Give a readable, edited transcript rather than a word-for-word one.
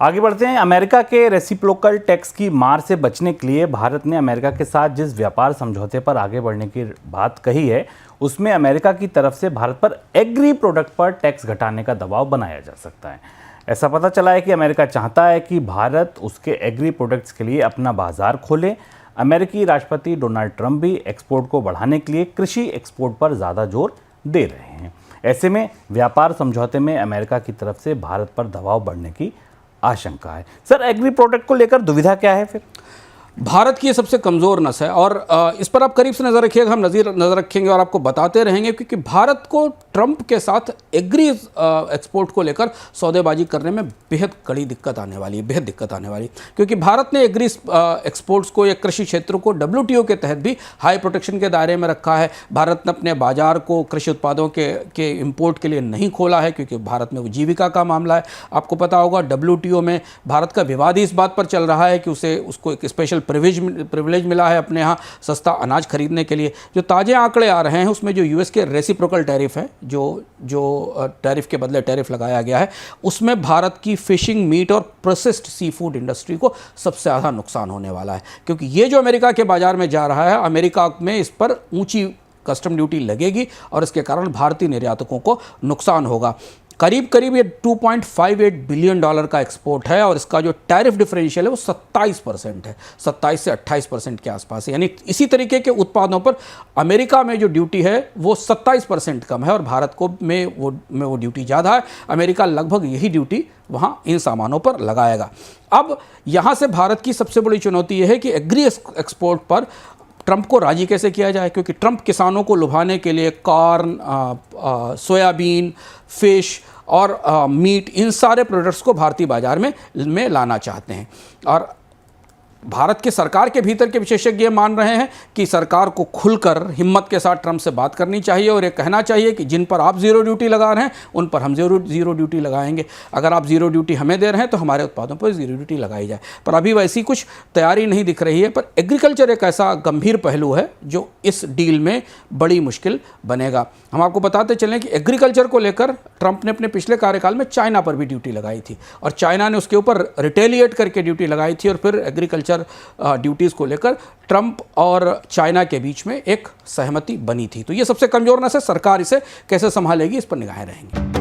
आगे बढ़ते हैं। अमेरिका के रेसिप्रोकल टैक्स की मार से बचने के लिए भारत ने अमेरिका के साथ जिस व्यापार समझौते पर आगे बढ़ने की बात कही है, उसमें अमेरिका की तरफ से भारत पर एग्री प्रोडक्ट पर टैक्स घटाने का दबाव बनाया जा सकता है। ऐसा पता चला है कि अमेरिका चाहता है कि भारत उसके एग्री प्रोडक्ट्स के लिए अपना बाजार खोले। अमेरिकी राष्ट्रपति डोनाल्ड ट्रंप भी एक्सपोर्ट को बढ़ाने के लिए कृषि एक्सपोर्ट पर ज़्यादा जोर दे रहे हैं। ऐसे में व्यापार समझौते में अमेरिका की तरफ से भारत पर दबाव बढ़ने की आशंका है। सर, एग्री प्रोडक्ट को लेकर दुविधा क्या है? फिर भारत की ये सबसे कमज़ोर नस है और इस पर आप करीब से नज़र रखिएगा, हम नज़र रखेंगे और आपको बताते रहेंगे, क्योंकि भारत को ट्रंप के साथ एग्री एक्सपोर्ट को लेकर सौदेबाजी करने में बेहद कड़ी दिक्कत आने वाली है, बेहद दिक्कत आने वाली है, क्योंकि भारत ने एग्री एक्सपोर्ट्स को या कृषि क्षेत्र को WTO के तहत भी हाई प्रोटेक्शन के दायरे में रखा है। भारत ने अपने बाजार को कृषि उत्पादों के इम्पोर्ट के लिए नहीं खोला है, क्योंकि भारत में वो जीविका का मामला है। आपको पता होगा WTO में भारत का विवाद इस बात पर चल रहा है कि उसको एक स्पेशल प्रिविलेज मिला है अपने यहाँ सस्ता अनाज खरीदने के लिए। जो ताज़े आंकड़े आ रहे हैं उसमें जो US के रेसिप्रोकल टैरिफ है, जो टैरिफ के बदले टैरिफ लगाया गया है, उसमें भारत की फिशिंग, मीट और प्रोसेस्ड सी फूड इंडस्ट्री को सबसे ज़्यादा नुकसान होने वाला है, क्योंकि ये जो अमेरिका के बाजार में जा रहा है, अमेरिका में इस पर ऊंची कस्टम ड्यूटी लगेगी और इसके कारण भारतीय निर्यातकों को नुकसान होगा। करीब करीब ये $2.58 बिलियन का एक्सपोर्ट है और इसका जो टैरिफ डिफरेंशियल है वो 27% है, 27 से 28% के आसपास है। यानी इसी तरीके के उत्पादों पर अमेरिका में जो ड्यूटी है वो 27% कम है और भारत में वो ड्यूटी ज़्यादा है। अमेरिका लगभग यही ड्यूटी वहाँ इन सामानों पर लगाएगा। अब यहाँ से भारत की सबसे बड़ी चुनौती ये है कि एग्री एक्सपोर्ट पर ट्रंप को राजी कैसे किया जाए, क्योंकि ट्रंप किसानों को लुभाने के लिए कॉर्न, सोयाबीन, फिश और मीट, इन सारे प्रोडक्ट्स को भारतीय बाजार में लाना चाहते हैं। और भारत की सरकार के भीतर के विशेषज्ञ मान रहे हैं कि सरकार को खुलकर हिम्मत के साथ ट्रंप से बात करनी चाहिए और ये कहना चाहिए कि जिन पर आप ज़ीरो ड्यूटी लगा रहे हैं उन पर हम ज़ीरो ड्यूटी लगाएंगे। अगर आप ज़ीरो ड्यूटी हमें दे रहे हैं तो हमारे उत्पादों पर ज़ीरो ड्यूटी लगाई जाए। पर अभी वैसी कुछ तैयारी नहीं दिख रही है। पर एग्रीकल्चर एक ऐसा गंभीर पहलू है जो इस डील में बड़ी मुश्किल बनेगा। हम आपको बताते चलें कि एग्रीकल्चर को लेकर ट्रंप ने अपने पिछले कार्यकाल में चाइना पर भी ड्यूटी लगाई थी और चाइना ने उसके ऊपर रिटेलिएट करके ड्यूटी लगाई थी और फिर एग्रीकल्चर ड्यूटीज़ को लेकर ट्रंप और चाइना के बीच में एक सहमति बनी थी। तो ये सबसे कमजोर नस है। सरकार इसे कैसे संभालेगी, इस पर निगाहें रहेंगी।